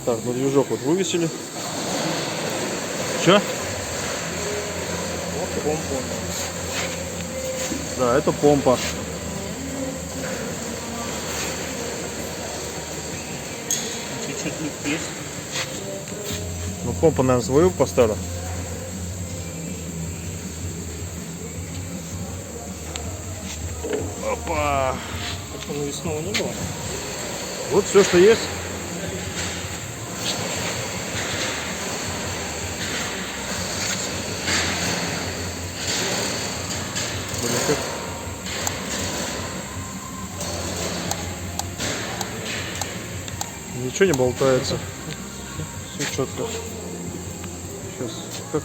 Так, ну движок вот вывесили. Че? Вот помпа. Да, это помпа. Чуть-чуть люк есть. Ну помпа, наверное, свою поставила. Опа! Так навесного не было. Вот все, что есть. Блин, как... Ничего не болтается. Все четко. Сейчас. Как...